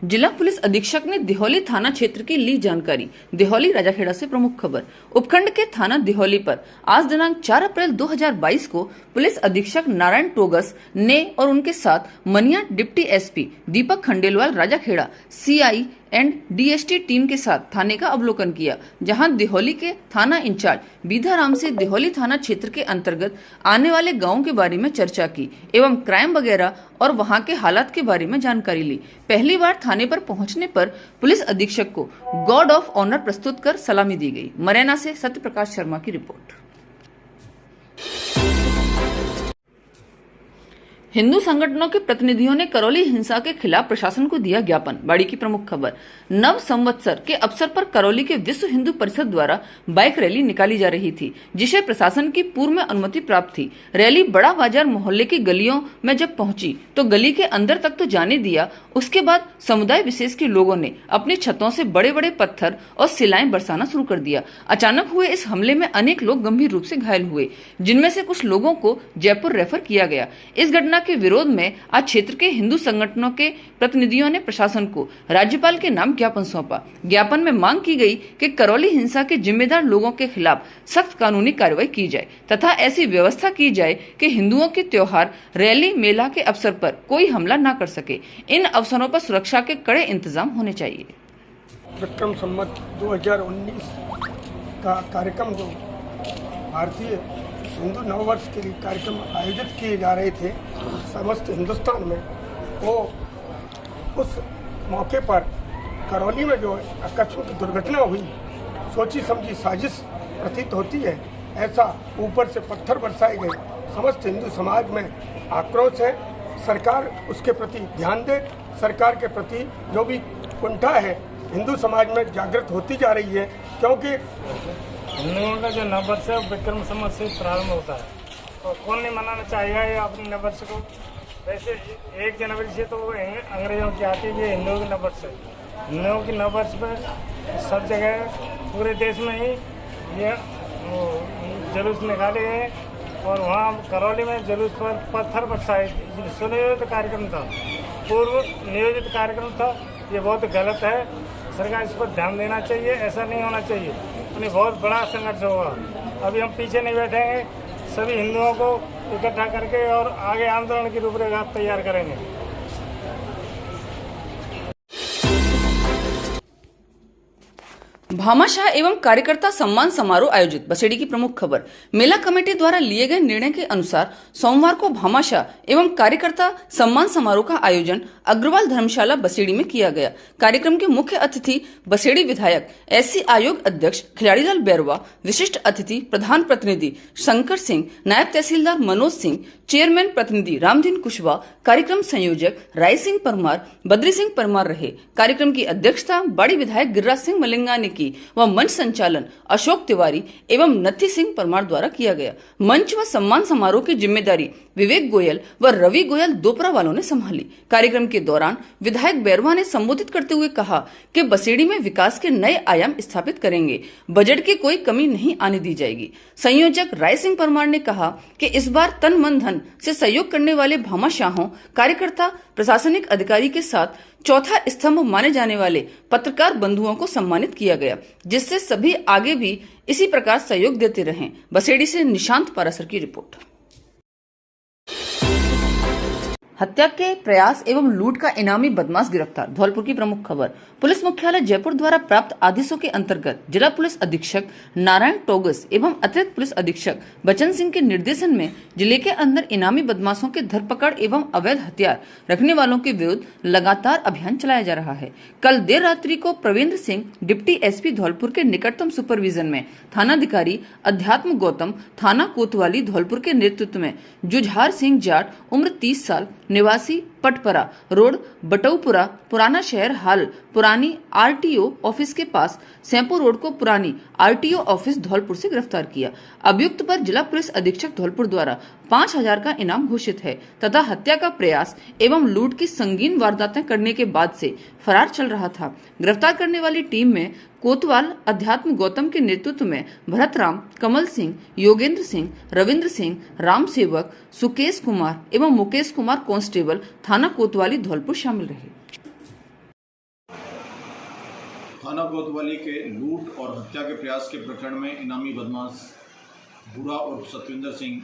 जिला पुलिस अधीक्षक ने दिहौली थाना क्षेत्र की ली जानकारी। दिहौली राजाखेड़ा से प्रमुख खबर। उपखंड के थाना दिहौली पर आज दिनांक 4 अप्रैल 2022 को पुलिस अधीक्षक नारायण टोगस ने और उनके साथ Maniya deputy SP Deepak Khandelwal Rajakheda CI and DST team के साथ थाने का अवलोकन किया, जहां दिहौली के थाना इंचार्ज बीधाराम से दिहौली थाना क्षेत्र के अंतर्गत आने वाले गांवों के बारे में चर्चा की एवं क्राइम वगैरह और वहां के हालात के बारे में जानकारी ली। पहली बार थाने पर पहुंचने पर पुलिस अधीक्षक को गार्ड ऑफ ऑनर प्रस्तुत कर सलामी दी गई। मुरैना से सत्य प्रकाश शर्मा की रिपोर्ट। हिंदू संगठनों के प्रतिनिधियों ने करौली हिंसा के खिलाफ प्रशासन को दिया ज्ञापन। बाड़ी की प्रमुख खबर। नव संवत्सर के अवसर पर करौली के विश्व हिंदू परिषद द्वारा बाइक रैली निकाली जा रही थी, जिसे प्रशासन की पूर्व में अनुमति प्राप्त थी। रैली बड़ा बाजार मोहल्ले की गलियों में जब पहुंची तो गली के अंदर तक तो जाने दिया, उसके बाद समुदाय विशेष के लोगों ने अपनी छतों से बड़े बड़े पत्थर और सिलाएं बरसाना शुरू कर दिया। अचानक हुए इस हमले में अनेक लोग गंभीर रूप से घायल हुए, जिनमें से कुछ लोगों को जयपुर रेफर किया गया। इस घटना के विरोध में आज क्षेत्र के हिंदू संगठनों के प्रतिनिधियों ने प्रशासन को राज्यपाल के नाम ज्ञापन सौंपा। ज्ञापन में मांग की गई कि करौली हिंसा के जिम्मेदार लोगों के खिलाफ सख्त कानूनी कार्रवाई की जाए तथा ऐसी व्यवस्था की जाए कि हिंदुओं के त्योहार, रैली, मेला के अवसर पर कोई हमला न कर सके। इन अवसरों पर सुरक्षा के कड़े इंतजाम होने चाहिए। विक्रम संवत 2019 का कार्यक्रम जो भारतीय हिंदू नववर्ष के लिए कार्यक्रम आयोजित किए जा रहे थे समस्त हिंदुस्तान में, वो उस मौके पर करौली में जो आकस्मिक दुर्घटना हुई, सोची समझी साजिश प्रतीत होती है। ऐसा ऊपर से पत्थर बरसाए गए, समस्त हिंदू समाज में आक्रोश है। सरकार उसके प्रति ध्यान दे। सरकार के प्रति जो भी कुंठा है हिंदू समाज में जागृत होती जा रही है, क्योंकि हिंदुओं का जो नववर्ष है विक्रम संवत से प्रारंभ होता है और कौन नहीं मनाना चाहेगा ये अपने नववर्ष को। वैसे 1 जनवरी से तो अंग्रेजों की आती है, ये हिंदुओं की नववर्ष है। हिंदुओं की नववर्ष पर सब जगह पूरे देश में ही ये जुलूस निकाले गए और वहाँ करौली में जुलूस पर पत्थर बरसाए। सुनियोजित कार्यक्रम था, पूर्व नियोजित कार्यक्रम था। ये बहुत गलत है, सरकार इस पर ध्यान देना चाहिए। ऐसा नहीं होना चाहिए, उन्हें बहुत बड़ा संघर्ष होगा। अभी हम पीछे नहीं बैठेंगे, सभी हिंदुओं को इकट्ठा करके और आगे आंदोलन की रूपरेखा तैयार करेंगे। भामाशाह एवं कार्यकर्ता सम्मान समारोह आयोजित। बसेड़ी की प्रमुख खबर। मेला कमेटी द्वारा लिए गए निर्णय के अनुसार सोमवार को भामाशाह एवं कार्यकर्ता सम्मान समारोह का आयोजन अग्रवाल धर्मशाला बसेड़ी में किया गया। कार्यक्रम के मुख्य अतिथि बसेड़ी विधायक, एससी आयोग अध्यक्ष खिलाड़ीलाल बैरवा, विशिष्ट अतिथि प्रधान प्रतिनिधि शंकर सिंह, नायब तहसीलदार मनोज सिंह, चेयरमैन प्रतिनिधि रामधीन कुशवाहा, कार्यक्रम संयोजक राय सिंह परमार, बद्री सिंह परमार रहे। कार्यक्रम की अध्यक्षता बाड़ी विधायक गिरिराज सिंह मलिंगा ने की व मंच संचालन अशोक तिवारी एवं नथी सिंह परमार द्वारा किया गया। मंच व सम्मान समारोह की जिम्मेदारी विवेक गोयल व रवि गोयल दोपरा वालों ने संभाली। कार्यक्रम के दौरान विधायक बैरवा ने संबोधित करते हुए कहा कि बसेड़ी में विकास के नए आयाम स्थापित करेंगे, बजट की कोई कमी नहीं आने दी जाएगी। संयोजक राय सिंह परमार ने कहा कि इस बार तन मन धन से सहयोग करने वाले भामाशाहों, कार्यकर्ता, प्रशासनिक अधिकारी के साथ चौथा स्तंभ माने जाने वाले पत्रकार बंधुओं को सम्मानित किया गया, जिससे सभी आगे भी इसी प्रकार सहयोग देते रहें। बसेड़ी से निशांत पारासर की रिपोर्ट। हत्या के प्रयास एवं लूट का इनामी बदमाश गिरफ्तार। धौलपुर की प्रमुख खबर। पुलिस मुख्यालय जयपुर द्वारा प्राप्त आदेशों के अंतर्गत जिला पुलिस अधीक्षक नारायण टोगस एवं अतिरिक्त पुलिस अधीक्षक बचन सिंह के निर्देशन में जिले के अंदर इनामी बदमाशों के धरपकड़ एवं अवैध हथियार रखने वालों के विरुद्ध लगातार अभियान चलाया जा रहा है। कल देर रात्रि को प्रवीण सिंह डिप्टी एसपी धौलपुर के निकटतम सुपरविजन में थानाधिकारी अध्यात्म गौतम, थाना कोतवाली धौलपुर के नेतृत्व में जुझार सिंह जाट, उम्र 30 साल, निवासी पटपरा रोड, बटौपुरा, पुराना शहर हाल, पुरानी आरटीओ ऑफिस के पास, सैंपो रोड को पुरानी आरटीओ ऑफिस धौलपुर से गिरफ्तार किया। अभियुक्त पर जिला पुलिस अधीक्षक धौलपुर द्वारा 5000 का इनाम घोषित है तथा हत्या का प्रयास एवं लूट की संगीन वारदातें करने के बाद से फरार चल रहा था। गिरफ्तार करने वाली टीम में कोतवाल अध्यात्म गौतम के नेतृत्व में भरतराम, कमल सिंह, योगेंद्र सिंह, रविंद्र सिंह, राम सेवक, सुकेश कुमार एवं मुकेश कुमार कांस्टेबल थाना कोतवाली धौलपुर शामिल रहे। थाना कोतवाली के लूट और हत्या के प्रयास के प्रकरण में इनामी बदमाश बूढ़ा और सतविंदर सिंह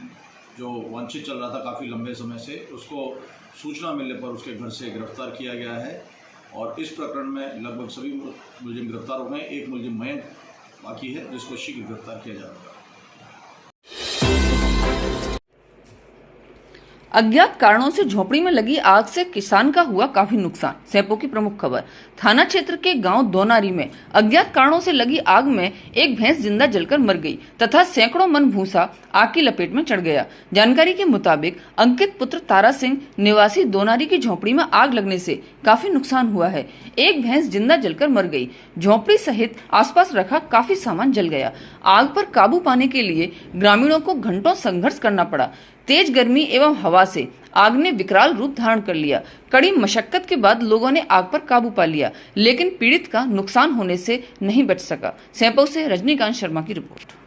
जो वांछित चल रहा था काफ़ी लंबे समय से, उसको सूचना मिलने पर उसके घर से गिरफ्तार किया गया है और इस प्रकरण में लगभग सभी मुलजिम गिरफ्तार हो गए। एक मुलजिम मयंक बाकी है जिसको शीघ्र गिरफ्तार किया जाएगा। अज्ञात कारणों से झोपड़ी में लगी आग से किसान का हुआ काफी नुकसान। सैंपो की प्रमुख खबर। थाना क्षेत्र के गांव दोनारी में अज्ञात कारणों से लगी आग में एक भैंस जिंदा जलकर मर गई तथा सैकड़ों मन भूसा आग की लपेट में चढ़ गया। जानकारी के मुताबिक अंकित पुत्र तारा सिंह निवासी दोनारी की झोपड़ी में आग लगने से काफी नुकसान हुआ है। एक भैंस जिंदा जलकर मर गई। झोपड़ी सहित आसपास रखा काफी सामान जल गया। आग पर काबू पाने के लिए ग्रामीणों को घंटों संघर्ष करना पड़ा। तेज गर्मी एवं हवा से आग ने विकराल रूप धारण कर लिया। कड़ी मशक्कत के बाद लोगों ने आग पर काबू पा लिया, लेकिन पीड़ित का नुकसान होने से नहीं बच सका। सैंपो से रजनीकांत शर्मा की रिपोर्ट।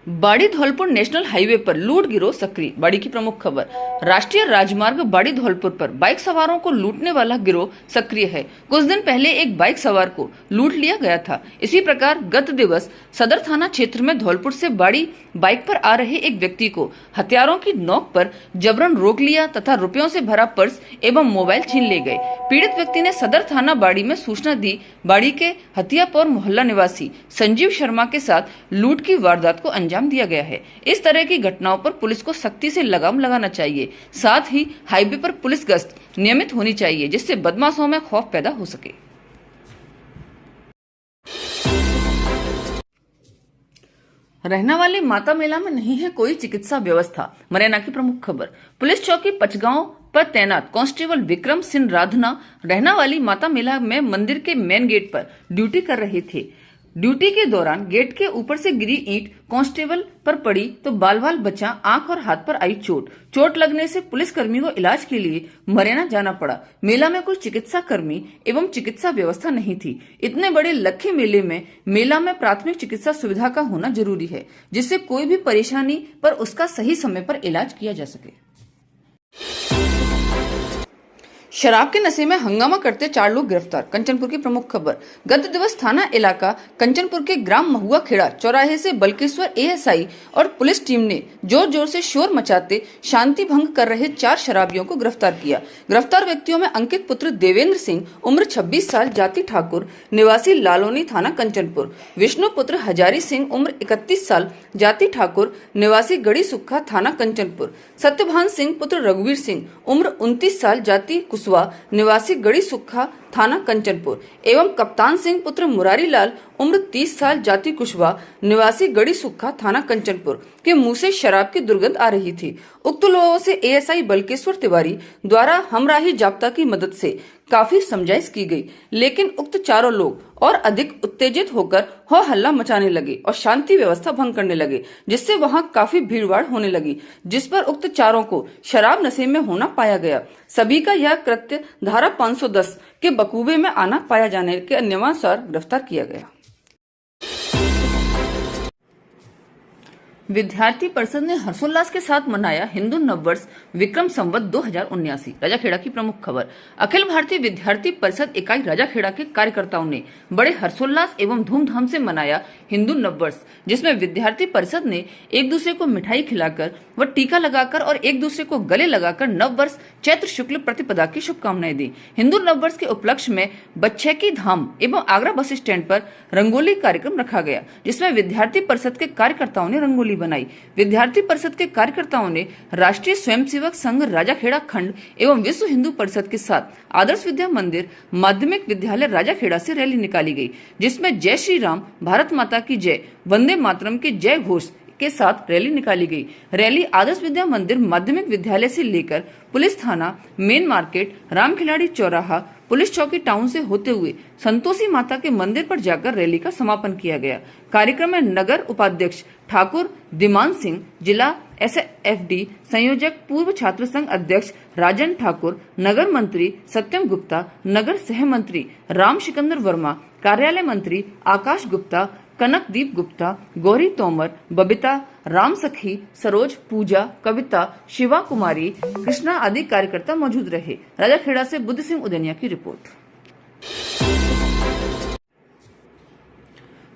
बाड़ी धौलपुर नेशनल हाईवे पर लूट गिरोह सक्रिय। बाड़ी की प्रमुख खबर। राष्ट्रीय राजमार्ग बाड़ी धौलपुर पर बाइक सवारों को लूटने वाला गिरोह सक्रिय है। कुछ दिन पहले एक बाइक सवार को लूट लिया गया था। इसी प्रकार गत दिवस सदर थाना क्षेत्र में धौलपुर से बाड़ी बाइक पर आ रहे एक व्यक्ति को हथियारों की नोक पर जबरन रोक लिया तथा रुपयों से भरा पर्स एवं मोबाइल छीन ले गए। पीड़ित व्यक्ति ने सदर थाना बाड़ी में सूचना दी। बाड़ी के हथियापुर मोहल्ला निवासी संजीव शर्मा के साथ लूट की वारदात को अंजाम दिया गया है। इस तरह की घटनाओं पर पुलिस को सख्ती से लगाम लगाना चाहिए। साथ ही हाईवे पर पुलिस गश्त नियमित होनी चाहिए, जिससे बदमाशों में खौफ पैदा हो सके। रहना वाली माता मेला में नहीं है कोई चिकित्सा व्यवस्था। मुरैना की प्रमुख खबर। पुलिस चौकी पचगांव पर तैनात कांस्टेबल विक्रम सिंह राधना रहना वाली माता मेला में मंदिर के मेन गेट पर ड्यूटी कर रहे थे। ड्यूटी के दौरान गेट के ऊपर से गिरी ईंट कांस्टेबल पर पड़ी तो बाल बचा। आंख और हाथ पर आई चोट लगने से पुलिस कर्मी को इलाज के लिए मुरैना जाना पड़ा। मेला में कोई चिकित्सा कर्मी एवं चिकित्सा व्यवस्था नहीं थी। इतने बड़े लखे मेले में मेला में प्राथमिक चिकित्सा सुविधा का होना जरूरी है, जिससे कोई भी परेशानी पर उसका सही समय पर इलाज किया जा सके। शराब के नशे में हंगामा करते 4 लोग गिरफ्तार। कंचनपुर की प्रमुख खबर। गत दिवस थाना इलाका कंचनपुर के ग्राम महुआ खेड़ा चौराहे से बल्केश्वर एएसआई और पुलिस टीम ने जोर जोर से शोर मचाते शांति भंग कर रहे 4 शराबियों को गिरफ्तार किया। गिरफ्तार व्यक्तियों में अंकित पुत्र देवेंद्र सिंह उम्र 26 साल जाति ठाकुर निवासी लालोनी थाना कंचनपुर, विष्णु पुत्र हजारी सिंह उम्र 31 साल जाति ठाकुर निवासी गड़ी सुक्खा थाना कंचनपुर, सत्यभान सिंह पुत्र रघुवीर सिंह उम्र 29 साल जाति निवासी गड़ी सुक्खा थाना कंचनपुर एवं कप्तान सिंह पुत्र मुरारी लाल उम्र 30 साल जाति कुशवा निवासी गड़ी सुक्खा थाना कंचनपुर के मुंह से शराब की दुर्गंध आ रही थी। उक्त लोगों से एएसआई बल्केश्वर तिवारी द्वारा हमराही जाब्ता की मदद से काफी समझाइश की गई, लेकिन उक्त 4 लोग और अधिक उत्तेजित होकर हो हल्ला मचाने लगे और शांति व्यवस्था भंग करने लगे, जिससे वहां काफी भीड़भाड़ होने लगी, जिस पर उक्त 4 को शराब नशे में होना पाया गया। सभी का यह कृत्य धारा 510 के बकूबे में आना पाया जाने के नियमानुसार गिरफ्तार किया गया। विद्यार्थी परिषद ने हर्षोल्लास के साथ मनाया हिंदू नववर्ष विक्रम संवत 2079। राजाखेड़ा की प्रमुख खबर। अखिल भारतीय विद्यार्थी परिषद इकाई राजाखेड़ा के कार्यकर्ताओं ने बड़े हर्षोल्लास एवं धूमधाम से मनाया हिंदू नववर्ष, जिसमें विद्यार्थी परिषद ने एक दूसरे को मिठाई खिलाकर व टीका लगाकर और एक दूसरे को गले लगाकर नववर्ष चैत्र शुक्ल प्रतिपदा की शुभकामनाएं दी। हिंदू नववर्ष के उपलक्ष्य में बच्चेकी धाम एवं आगरा बस स्टैंड पर रंगोली कार्यक्रम रखा गया, जिसमें विद्यार्थी परिषद के कार्यकर्ताओं ने रंगोली बनाई। विद्यार्थी परिषद के कार्यकर्ताओं ने राष्ट्रीय स्वयंसेवक संघ राजाखेड़ा खंड एवं विश्व हिंदू परिषद के साथ आदर्श विद्या मंदिर माध्यमिक विद्यालय राजाखेड़ा से रैली निकाली गई, जिसमें जय श्री राम, भारत माता की जय, वंदे मातरम के जय घोष के साथ रैली निकाली गई। रैली आदर्श विद्या मंदिर माध्यमिक विद्यालय से लेकर पुलिस थाना, मेन मार्केट, राम खिलाड़ी चौराहा, पुलिस चौकी टाउन से होते हुए संतोषी माता के मंदिर पर जाकर रैली का समापन किया गया। कार्यक्रम में नगर उपाध्यक्ष ठाकुर दिमान सिंह, जिला एसएफडी संयोजक पूर्व छात्र संघ अध्यक्ष राजन ठाकुर, नगर मंत्री सत्यम गुप्ता, नगर सह मंत्री राम सिकंदर वर्मा, कार्यालय मंत्री आकाश गुप्ता, कनकदीप गुप्ता, गौरी तोमर, बबीता, राम सखी, सरोज, पूजा, कविता, शिवा कुमारी, कृष्णा आदि कार्यकर्ता मौजूद रहे। राजाखेड़ा से बुद्ध सिंह उदनिया की रिपोर्ट।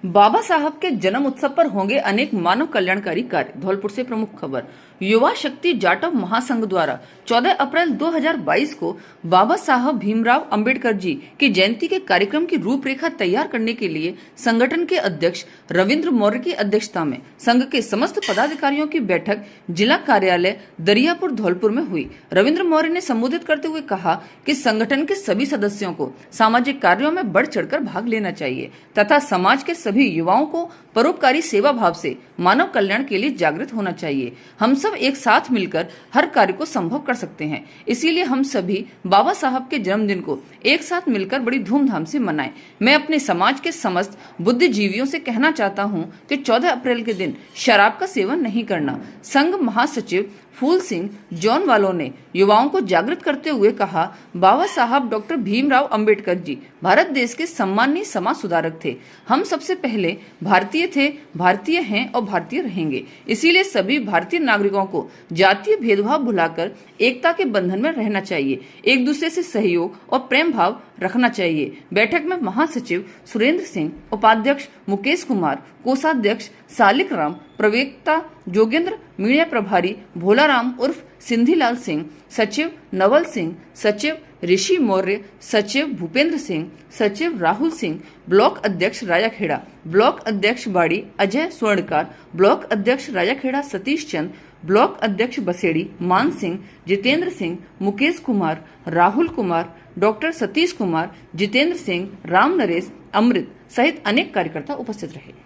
बाबा साहब के जन्म उत्सव पर होंगे अनेक मानव कल्याणकारी कार्य। धौलपुर से प्रमुख खबर। युवा शक्ति जाटव महासंघ द्वारा 14 अप्रैल 2022 को बाबा साहब भीमराव अंबेडकर जी की जयंती के कार्यक्रम की रूपरेखा तैयार करने के लिए संगठन के अध्यक्ष रविंद्र मौर्य की अध्यक्षता में संघ के समस्त पदाधिकारियों की बैठक जिला कार्यालय दरियापुर धौलपुर में हुई। रविंद्र मौर्य ने संबोधित करते हुए कहा कि संगठन के सभी सदस्यों को सामाजिक कार्यों में बढ़ चढ़कर भाग लेना चाहिए तथा समाज के सभी युवाओं को परोपकारी सेवा भाव से मानव कल्याण के लिए जागृत होना चाहिए। हम सब एक साथ मिलकर हर कार्य को संभव कर सकते हैं, इसीलिए हम सभी बाबा साहब के जन्मदिन को एक साथ मिलकर बड़ी धूमधाम से मनाएं। मैं अपने समाज के समस्त बुद्धिजीवियों से कहना चाहता हूं कि 14 अप्रैल के दिन शराब का सेवन नहीं करना। संघ महासचिव फूल सिंह जॉन वालों ने युवाओं को जागृत करते हुए कहा, बाबा साहब डॉक्टर भीमराव अंबेडकर जी भारत देश के सम्माननीय समाज सुधारक थे। हम सबसे पहले भारतीय थे, भारतीय हैं और भारतीय रहेंगे। इसीलिए सभी भारतीय नागरिकों को जातीय भेदभाव भुलाकर एकता के बंधन में रहना चाहिए, एक दूसरे से सहयोग और प्रेम भाव रखना चाहिए। बैठक में महासचिव सुरेंद्र सिंह, उपाध्यक्ष मुकेश कुमार, कोषाध्यक्ष सालिक राम, प्रवक्ता जोगेंद्र, मीडिया प्रभारी भोलाराम उर्फ सिंधीलाल सिंह, सचिव नवल सिंह, सचिव ऋषि मौर्य, सचिव भूपेंद्र सिंह, सचिव राहुल सिंह, ब्लॉक अध्यक्ष राजाखेड़ा, ब्लॉक अध्यक्ष बाड़ी अजय स्वर्णकार, ब्लॉक अध्यक्ष राजाखेड़ा सतीश चंद, ब्लॉक अध्यक्ष बसेड़ी मान सिंह, जितेंद्र सिंह, मुकेश कुमार, राहुल कुमार, डॉक्टर सतीश कुमार, जितेंद्र सिंह, राम नरेश, अमृत सहित अनेक कार्यकर्ता उपस्थित रहे।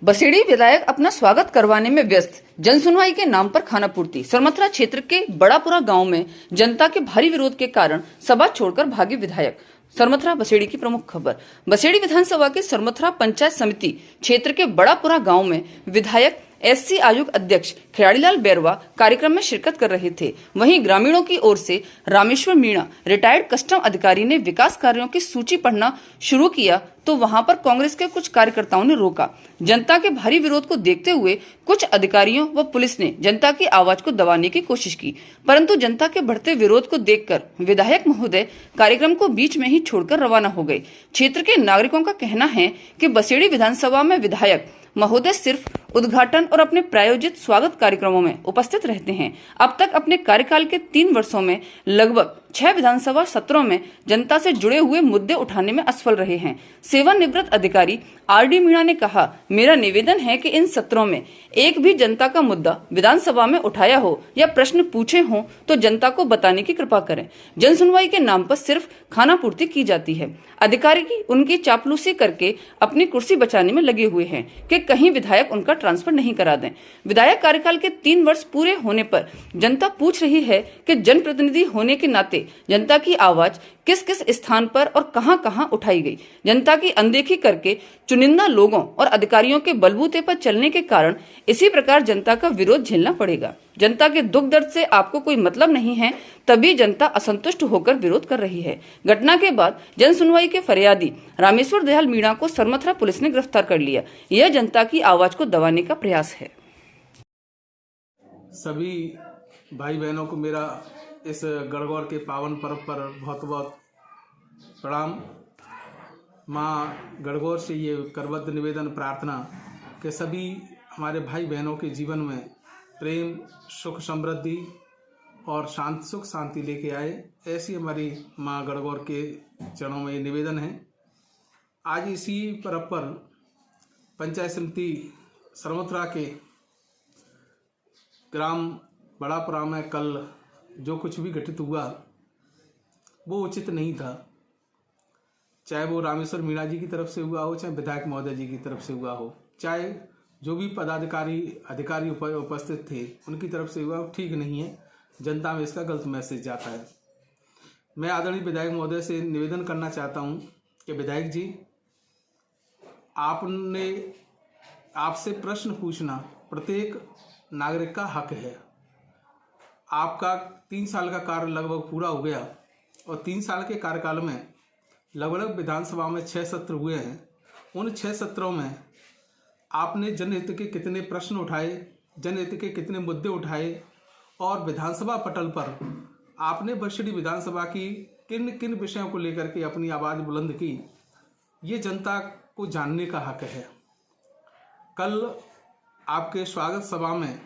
बसेड़ी विधायक अपना स्वागत करवाने में व्यस्त। जनसुनवाई के नाम पर खानापूर्ति। सरमथरा क्षेत्र के बड़ापुरा गांव में जनता के भारी विरोध के कारण सभा छोड़कर भागे विधायक। सरमथरा बसेड़ी की प्रमुख खबर। बसेड़ी विधानसभा के सरमथरा पंचायत समिति क्षेत्र के बड़ापुरा गांव में विधायक एससी आयोग अध्यक्ष खिलाड़ीलाल बैरवा कार्यक्रम में शिरकत कर रहे थे। वहीं ग्रामीणों की ओर से रामेश्वर मीणा रिटायर्ड कस्टम अधिकारी ने विकास कार्यों की सूची पढ़ना शुरू किया तो वहां पर कांग्रेस के कुछ कार्यकर्ताओं ने रोका। जनता के भारी विरोध को देखते हुए कुछ अधिकारियों व पुलिस ने जनता की आवाज को दबाने की कोशिश की, परंतु जनता के बढ़ते विरोध को देखकर विधायक महोदय कार्यक्रम को बीच में ही छोड़कर रवाना हो गए। क्षेत्र के नागरिकों का कहना है कि बसेड़ी विधानसभा में विधायक महोदय सिर्फ उद्घाटन और अपने प्रायोजित स्वागत कार्यक्रमों में उपस्थित रहते हैं। अब तक अपने कार्यकाल के 3 वर्षों में लगभग 6 विधानसभा सत्रों में जनता से जुड़े हुए मुद्दे उठाने में असफल रहे हैं। सेवानिवृत्त अधिकारी आरडी मीणा ने कहा, मेरा निवेदन है कि इन सत्रों में एक भी जनता का मुद्दा विधानसभा में उठाया हो या प्रश्न पूछे हों तो जनता को बताने की कृपा करें। जनसुनवाई के नाम पर सिर्फ खानापूर्ति की जाती है। अधिकारी की उनकी चापलूसी करके अपनी कुर्सी बचाने में लगे हुए हैं कि कहीं विधायक उनका ट्रांसफर नहीं करा दें। विधायक कार्यकाल के 3 वर्ष पूरे होने पर जनता पूछ रही है कि जनप्रतिनिधि होने के नाते जनता की आवाज किस किस स्थान पर और कहां कहां उठाई गई। जनता की अनदेखी करके चुनिंदा लोगों और अधिकारियों के बलबूते पर चलने के कारण इसी प्रकार जनता का विरोध झेलना पड़ेगा। जनता के दुख दर्द से आपको कोई मतलब नहीं है, तभी जनता असंतुष्ट होकर विरोध कर रही है। घटना के बाद जन सुनवाई के फरियादी रामेश्वर दयाल मीणा को सरमथरा पुलिस ने गिरफ्तार कर लिया। यह जनता की आवाज को दबाने का प्रयास है। सभी भाई बहनों को मेरा इस गणगौर के पावन पर्व पर बहुत बहुत प्रणाम। माँ गणगौर से ये करबद्ध निवेदन प्रार्थना कि सभी हमारे भाई बहनों के जीवन में प्रेम, सुख, समृद्धि और सुख शांति लेके आए, ऐसी हमारी माँ गणगौर के चरणों में निवेदन है। आज इसी पर्व पर पंचायत समिति सरमथरा के ग्राम बड़ापुरा में कल जो कुछ भी घटित हुआ वो उचित नहीं था, चाहे वो रामेश्वर मीणा जी की तरफ से हुआ हो, चाहे विधायक महोदय जी की तरफ से हुआ हो, चाहे जो भी अधिकारी उपस्थित थे उनकी तरफ से हुआ, ठीक नहीं है। जनता में इसका गलत मैसेज जाता है। मैं आदरणीय विधायक महोदय से निवेदन करना चाहता हूं कि विधायक जी, आपसे प्रश्न पूछना प्रत्येक नागरिक का हक है। आपका 3 साल का कार्य लगभग पूरा हो गया और 3 साल के कार्यकाल में लगभग विधानसभा में 6 सत्र हुए हैं। उन 6 सत्रों में आपने जनहित के कितने प्रश्न उठाए, जनहित के कितने मुद्दे उठाए और विधानसभा पटल पर आपने बसेड़ी विधानसभा की किन किन विषयों को लेकर के अपनी आवाज़ बुलंद की, ये जनता को जानने का हक है। कल आपके स्वागत सभा में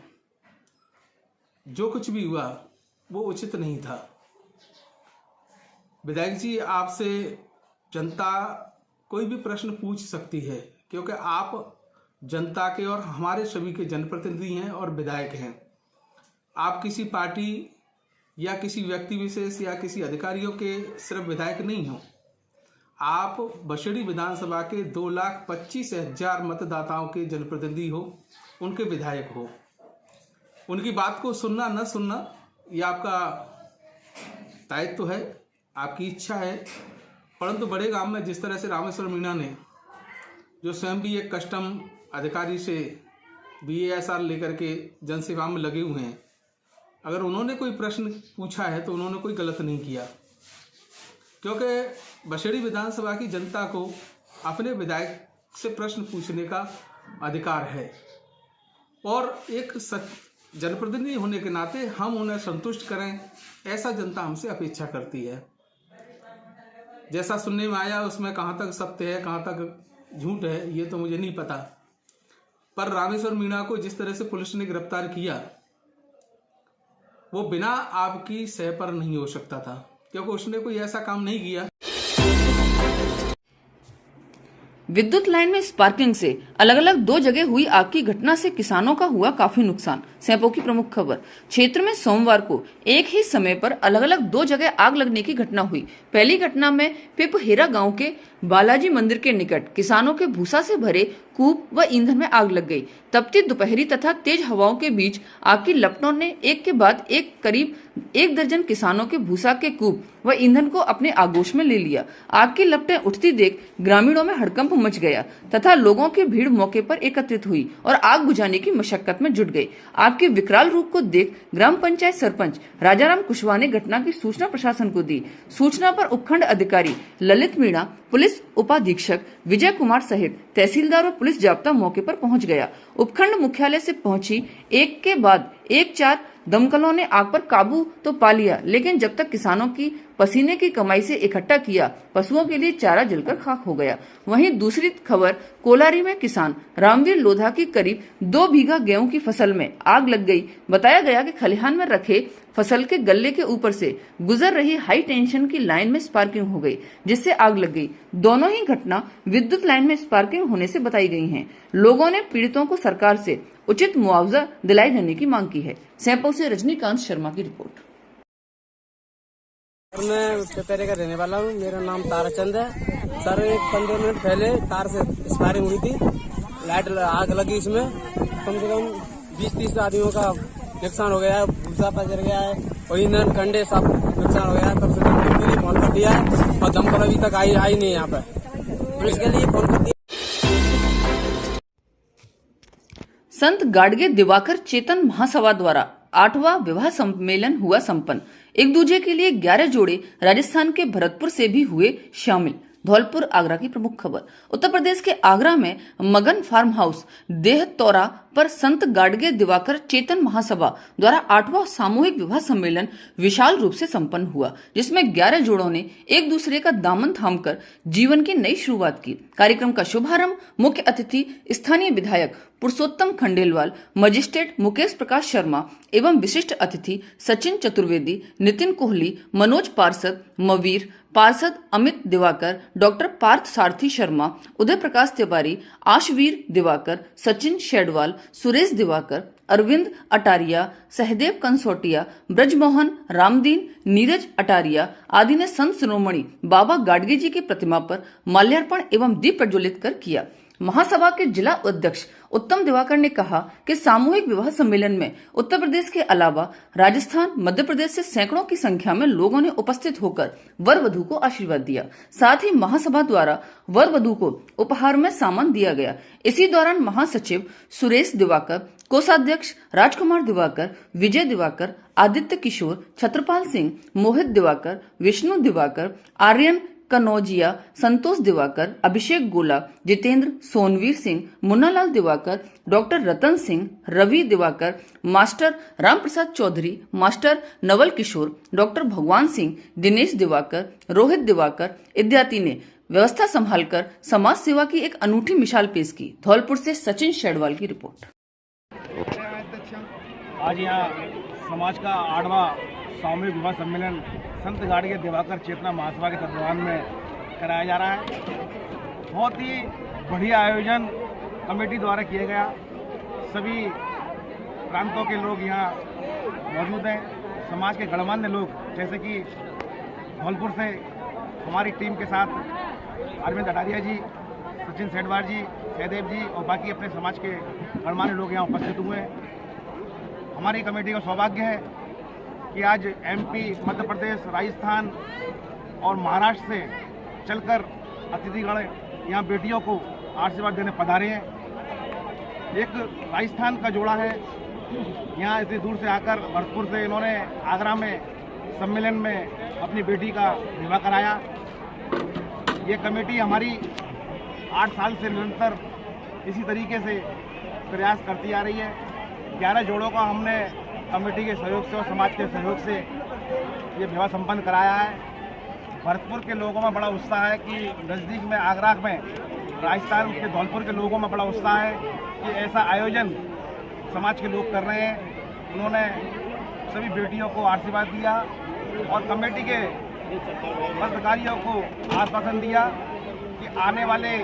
जो कुछ भी हुआ वो उचित नहीं था। विधायक जी, आपसे जनता कोई भी प्रश्न पूछ सकती है, क्योंकि आप जनता के और हमारे सभी के जनप्रतिनिधि हैं और विधायक हैं। आप किसी पार्टी या किसी व्यक्ति विशेष या किसी अधिकारियों के सिर्फ विधायक नहीं हो। आप बसेड़ी विधानसभा के 2,25,000 मतदाताओं के जनप्रतिनिधि हो, उनके विधायक हो। उनकी बात को सुनना न सुनना ये आपका दायित्व है, आपकी इच्छा है। परंतु बड़े गांव में जिस तरह से रामेश्वर मीणा ने, जो स्वयं भी एक कस्टम अधिकारी से BASR लेकर के जनसेवा में लगे हुए हैं, अगर उन्होंने कोई प्रश्न पूछा है तो उन्होंने कोई गलत नहीं किया, क्योंकि बसेड़ी विधानसभा की जनता को अपने विधायक से प्रश्न पूछने का अधिकार है और एक जनप्रतिनिधि होने के नाते हम उन्हें संतुष्ट करें, ऐसा जनता हमसे अपेक्षा करती है। जैसा सुनने में आया उसमें कहाँ तक सत्य है कहाँ तक झूठ है ये तो मुझे नहीं पता, पर रामेश्वर मीणा को जिस तरह से पुलिस ने गिरफ्तार किया वो बिना आपकी सह पर नहीं हो सकता था, क्योंकि उसने कोई ऐसा काम नहीं किया। विद्युत लाइन में स्पार्किंग से अलग अलग 2 जगह हुई आग की घटना से किसानों का हुआ काफी नुकसान। सैंपो की प्रमुख खबर। क्षेत्र में सोमवार को एक ही समय पर अलग अलग 2 जगह आग लगने की घटना हुई। पहली घटना में पिपहेरा गांव के बालाजी मंदिर के निकट किसानों के भूसा से भरे कूप व ईंधन में आग लग गई। तपती दोपहरी तथा तेज हवाओं के बीच आग की लपटों ने एक के बाद एक करीब 1 दर्जन किसानों के भूसा के कूप व ईंधन को अपने आगोश में ले लिया। आग की लपटें उठती देख ग्रामीणों में हड़कंप मच गया तथा लोगों की भीड़ मौके पर एकत्रित हुई और आग बुझाने की मशक्कत में जुट गई। आग के विकराल रूप को देख ग्राम पंचायत सरपंच राजाराम कुशवाहा ने घटना की सूचना प्रशासन को दी। सूचना पर उपखंड अधिकारी ललित मीणा, पुलिस उपाधीक्षक विजय कुमार सहित तहसीलदार और पुलिस जाब्ता मौके पर पहुंच गया। उपखंड मुख्यालय से पहुंची एक के बाद एक 4 दमकलों ने आग पर काबू तो पा लिया, लेकिन जब तक किसानों की पसीने की कमाई से इकट्ठा किया पशुओं के लिए चारा जलकर खाक हो गया। वहीं दूसरी खबर, कोलारी में किसान रामवीर लोधा की करीब 2 बीघा गेहूं की फसल में आग लग गई। बताया गया कि खलिहान में रखे फसल के गल्ले के ऊपर से गुजर रही हाई टेंशन की लाइन में स्पार्किंग हो गई, जिससे आग लग गई। दोनों ही घटना विद्युत लाइन में स्पार्किंग होने से बताई गई हैं। लोगों ने पीड़ितों को सरकार से उचित मुआवजा दिलाए जाने की मांग की है। सैंपो से रजनीकांत शर्मा की रिपोर्ट। मैं पिपरेरा का रहने वाला हूँ। मेरा नाम ताराचंद है। सर, एक 15 मिनट पहले तार से स्पार्किंग हुई थी, लाइट आग लगी, इसमें कम से कम 20-30 आदमियों का नुकसान हो गया है, भूसा पचर गया है और ईंधन कंडे सब नुकसान हो गया है। तब से दमकल के लिए फोन कर दिया है और दमकल अभी तक आई नहीं यहाँ पर, पुलिस के लिए फोन कर दिया। संत गाडगे दिवाकर चेतन महासभा द्वारा 8वां विवाह सम्मेलन हुआ संपन्न। एक दूजे के लिए 11 जोड़े राजस्थान के भरतपुर से भी हुए शामिल। धौलपुर आगरा की प्रमुख खबर। उत्तर प्रदेश के आगरा में मगन फार्म हाउस देह तौरा पर संत गाडगे दिवाकर चेतन महासभा द्वारा 8वां सामूहिक विवाह सम्मेलन विशाल रूप से संपन्न हुआ, जिसमें 11 जोड़ों ने एक दूसरे का दामन थामकर जीवन की नई शुरुआत की। कार्यक्रम का शुभारंभ मुख्य अतिथि स्थानीय विधायक पुरुषोत्तम खंडेलवाल, मजिस्ट्रेट मुकेश प्रकाश शर्मा एवं विशिष्ट अतिथि सचिन चतुर्वेदी, नितिन कोहली, मनोज पार्षद, मवीर पार्षद, अमित दिवाकर, डॉक्टर पार्थ सारथी शर्मा, उदय प्रकाश तिवारी, आशवीर दिवाकर, सचिन शेडवाल, सुरेश दिवाकर, अरविंद अटारिया, सहदेव कंसोटिया, ब्रजमोहन, रामदीन, नीरज अटारिया आदि ने संत शिरोमणि बाबा गाडगे जी की प्रतिमा पर माल्यार्पण एवं दीप प्रज्वलित कर किया। महासभा के जिला अध्यक्ष उत्तम दिवाकर ने कहा कि सामूहिक विवाह सम्मेलन में उत्तर प्रदेश के अलावा राजस्थान, मध्य प्रदेश से सैकड़ों की संख्या में लोगों ने उपस्थित होकर वर वधू को आशीर्वाद दिया। साथ ही महासभा द्वारा वर वधू को उपहार में सामान दिया गया। इसी दौरान महासचिव सुरेश दिवाकर, कोषाध्यक्ष राजकुमार दिवाकर, विजय दिवाकर, आदित्य किशोर, छत्रपाल सिंह, मोहित दिवाकर, विष्णु दिवाकर, आर्यन कनौजिया, संतोष दिवाकर, अभिषेक गोला, Jitendra, Sonveer Singh, Munnalal Diwakar, doctor Ratan Singh, Ravi Diwakar, master Ramprasad Chaudhary, master Naval Kishore, doctor भगवान सिंह, दिनेश दिवाकर, रोहित दिवाकर इत्यादि ने व्यवस्था संभालकर समाज सेवा की एक अनूठी मिसाल पेश की। धौलपुर से सचिन शेडवाल की रिपोर्ट। आज यहाँ समाज का 8वां सामूहिक विवाह सम्मेलन संत गाड़गे दिवाकर चेतना महासभा के तत्वावधान में कराया जा रहा है। बहुत ही बढ़िया आयोजन कमेटी द्वारा किया गया। सभी प्रांतों के लोग यहाँ मौजूद हैं। समाज के गणमान्य लोग जैसे कि धौलपुर से हमारी टीम के साथ अरविंद अटारिया जी, सचिन सेडवार जी, सहदेव जी और बाकी अपने समाज के गणमान्य लोग यहाँ उपस्थित हुए हैं। हमारी कमेटी का सौभाग्य है कि आज एमपी, मध्य प्रदेश, राजस्थान और महाराष्ट्र से चलकर अतिथिगण यहाँ बेटियों को आशीर्वाद देने पधारे हैं। एक राजस्थान का जोड़ा है, यहाँ इतनी दूर से आकर भरतपुर से इन्होंने आगरा में सम्मेलन में अपनी बेटी का विवाह कराया। ये कमेटी हमारी 8 साल से निरंतर इसी तरीके से प्रयास करती आ रही है। 11 जोड़ों का हमने कमेटी के सहयोग से और समाज के सहयोग से ये विवाह संपन्न कराया है। भरतपुर के लोगों में बड़ा उत्साह है कि नज़दीक में आगरा में राजस्थान के धौलपुर के लोगों में बड़ा उत्साह है कि ऐसा आयोजन समाज के लोग कर रहे हैं। उन्होंने सभी बेटियों को आशीर्वाद दिया और कमेटी के पदाधिकारियों को आश्वासन दिया कि आने वाले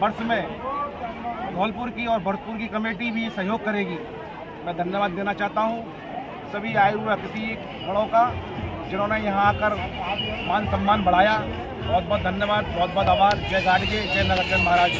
वर्ष में धौलपुर की और भरतपुर की कमेटी भी सहयोग करेगी। मैं धन्यवाद देना चाहता हूँ सभी आए हुए अतिथि गणों का जिन्होंने यहाँ आकर मान सम्मान बढ़ाया। बहुत बहुत धन्यवाद, बहुत बहुत आभार। जय गाड़गे, जय नगरसेन महाराज।